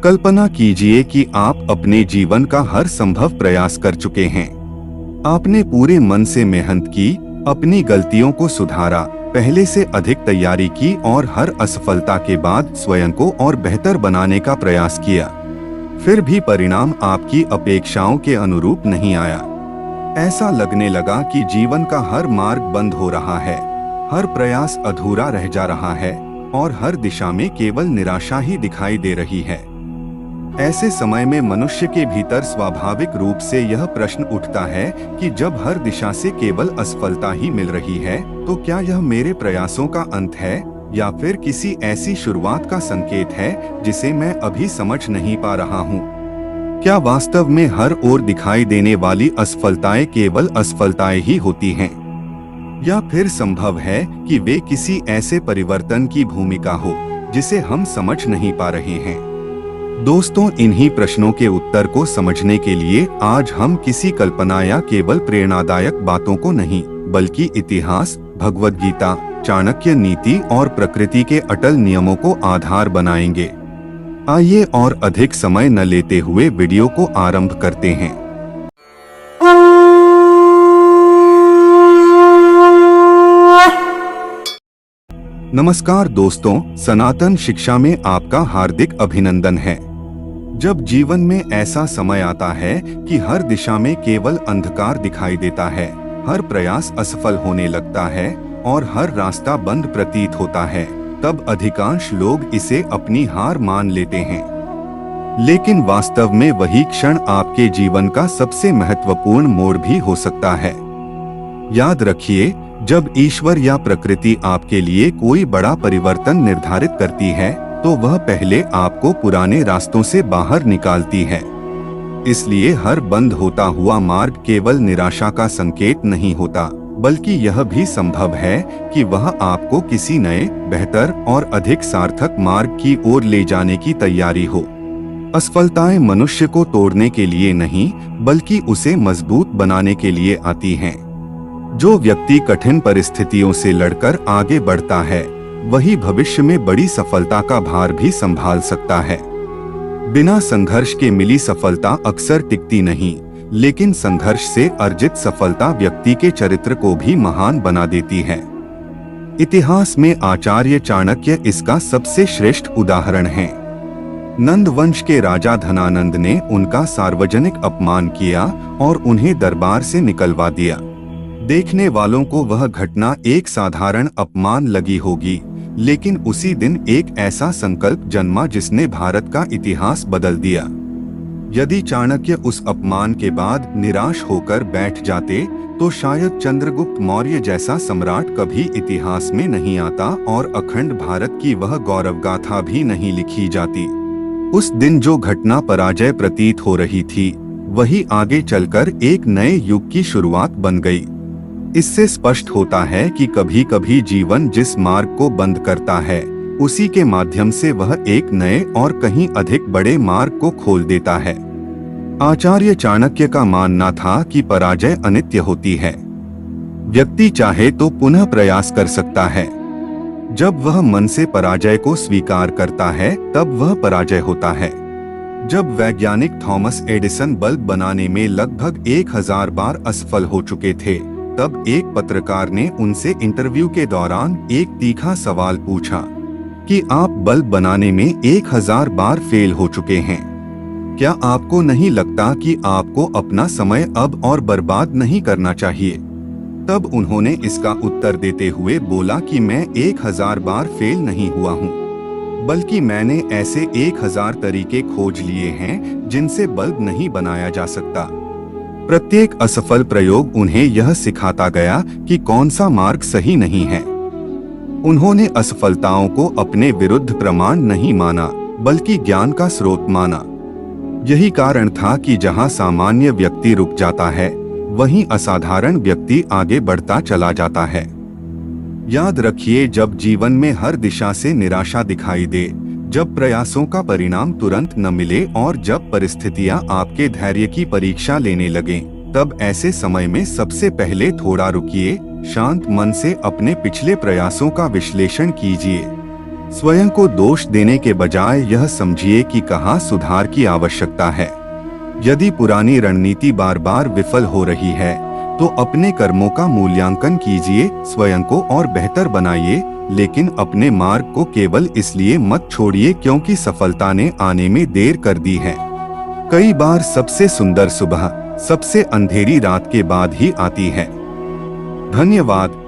कल्पना कीजिए कि आप अपने जीवन का हर संभव प्रयास कर चुके हैं। आपने पूरे मन से मेहनत की, अपनी गलतियों को सुधारा, पहले से अधिक तैयारी की और हर असफलता के बाद स्वयं को और बेहतर बनाने का प्रयास किया। फिर भी परिणाम आपकी अपेक्षाओं के अनुरूप नहीं आया। ऐसा लगने लगा कि जीवन का हर मार्ग बंद हो रहा है, हर प्रयास अधूरा रह जा रहा है और हर दिशा में केवल निराशा ही दिखाई दे रही है। ऐसे समय में मनुष्य के भीतर स्वाभाविक रूप से यह प्रश्न उठता है कि जब हर दिशा से केवल असफलता ही मिल रही है, तो क्या यह मेरे प्रयासों का अंत है या फिर किसी ऐसी शुरुआत का संकेत है जिसे मैं अभी समझ नहीं पा रहा हूँ? क्या वास्तव में हर ओर दिखाई देने वाली असफलताएं केवल असफलताएं ही होती हैं? या फिर संभव है कि वे किसी ऐसे परिवर्तन की भूमिका हो जिसे हम समझ नहीं पा रहे हैं? दोस्तों, इन्हीं प्रश्नों के उत्तर को समझने के लिए आज हम किसी कल्पना या केवल प्रेरणादायक बातों को नहीं, बल्कि इतिहास, भगवद गीता, चाणक्य नीति और प्रकृति के अटल नियमों को आधार बनाएंगे। आइए और अधिक समय न लेते हुए वीडियो को आरंभ करते हैं। नमस्कार दोस्तों, सनातन शिक्षा में आपका हार्दिक अभिनंदन है। जब जीवन में ऐसा समय आता है कि हर दिशा में केवल अंधकार दिखाई देता है, हर प्रयास असफल होने लगता है और हर रास्ता बंद प्रतीत होता है, तब अधिकांश लोग इसे अपनी हार मान लेते हैं। लेकिन वास्तव में वही क्षण आपके जीवन का सबसे महत्वपूर्ण मोड़ भी हो सकता है। याद रखिए, जब ईश्वर या प्रकृति आपके लिए कोई बड़ा परिवर्तन निर्धारित करती है, तो वह पहले आपको पुराने रास्तों से बाहर निकालती है। इसलिए हर बंद होता हुआ मार्ग केवल निराशा का संकेत नहीं होता, बल्कि यह भी संभव है कि वह आपको किसी नए, बेहतर और अधिक सार्थक मार्ग की ओर ले जाने की तैयारी हो। असफलताएं मनुष्य को तोड़ने के लिए नहीं, बल्कि उसे मजबूत बनाने के लिए आती हैं। जो व्यक्ति कठिन परिस्थितियों से लड़कर आगे बढ़ता है, वही भविष्य में बड़ी सफलता का भार भी संभाल सकता है। बिना संघर्ष के मिली सफलता अक्सर टिकती नहीं, लेकिन संघर्ष से अर्जित सफलता व्यक्ति के चरित्र को भी महान बना देती है। इतिहास में आचार्य चाणक्य इसका सबसे श्रेष्ठ उदाहरण है। नंद वंश के राजा धनानंद ने उनका सार्वजनिक अपमान किया और उन्हें दरबार से निकलवा दिया। देखने वालों को वह घटना एक साधारण अपमान लगी होगी, लेकिन उसी दिन एक ऐसा संकल्प जन्मा जिसने भारत का इतिहास बदल दिया। यदि चाणक्य उस अपमान के बाद निराश होकर बैठ जाते, तो शायद चंद्रगुप्त मौर्य जैसा सम्राट कभी इतिहास में नहीं आता और अखंड भारत की वह गौरवगाथा भी नहीं लिखी जाती। उस दिन जो घटना पराजय प्रतीत हो रही थी, वही आगे चलकर एक नए युग की शुरुआत बन गई। इससे स्पष्ट होता है कि कभी कभी जीवन जिस मार्ग को बंद करता है, उसी के माध्यम से वह एक नए और कहीं अधिक बड़े मार्ग को खोल देता है। आचार्य चाणक्य का मानना था कि पराजय अनित्य होती है। व्यक्ति चाहे तो पुनः प्रयास कर सकता है। जब वह मन से पराजय को स्वीकार करता है, तब वह पराजय होता है। जब वैज्ञानिक थॉमस एडिसन बल्ब बनाने में लगभग 1000 बार असफल हो चुके थे, तब एक पत्रकार ने उनसे इंटरव्यू के दौरान एक तीखा सवाल पूछा कि आप बल्ब बनाने में 1000 बार फेल हो चुके हैं, क्या आपको नहीं लगता कि आपको अपना समय अब और बर्बाद नहीं करना चाहिए? तब उन्होंने इसका उत्तर देते हुए बोला कि मैं 1000 बार फेल नहीं हुआ हूँ, बल्कि मैंने ऐसे 1000 तरीके खोज लिए हैं जिनसे बल्ब नहीं बनाया जा सकता। प्रत्येक असफल प्रयोग उन्हें यह सिखाता गया कि कौन सा मार्ग सही नहीं है। उन्होंने असफलताओं को अपने विरुद्ध प्रमाण नहीं माना, बल्कि ज्ञान का स्रोत माना। यही कारण था कि जहां सामान्य व्यक्ति रुक जाता है, वहीं असाधारण व्यक्ति आगे बढ़ता चला जाता है। याद रखिए, जब जीवन में हर दिशा से निराशा दिखाई दे, जब प्रयासों का परिणाम तुरंत न मिले और जब परिस्थितियां आपके धैर्य की परीक्षा लेने लगें, तब ऐसे समय में सबसे पहले थोड़ा रुकिए, शांत मन से अपने पिछले प्रयासों का विश्लेषण कीजिए। स्वयं को दोष देने के बजाय यह समझिए कि कहाँ सुधार की आवश्यकता है। यदि पुरानी रणनीति बार बार विफल हो रही है तो अपने कर्मों का मूल्यांकन कीजिए, स्वयं को और बेहतर बनाइए, लेकिन अपने मार्ग को केवल इसलिए मत छोड़िए क्योंकि सफलता ने आने में देर कर दी है। कई बार सबसे सुंदर सुबह सबसे अंधेरी रात के बाद ही आती है। धन्यवाद।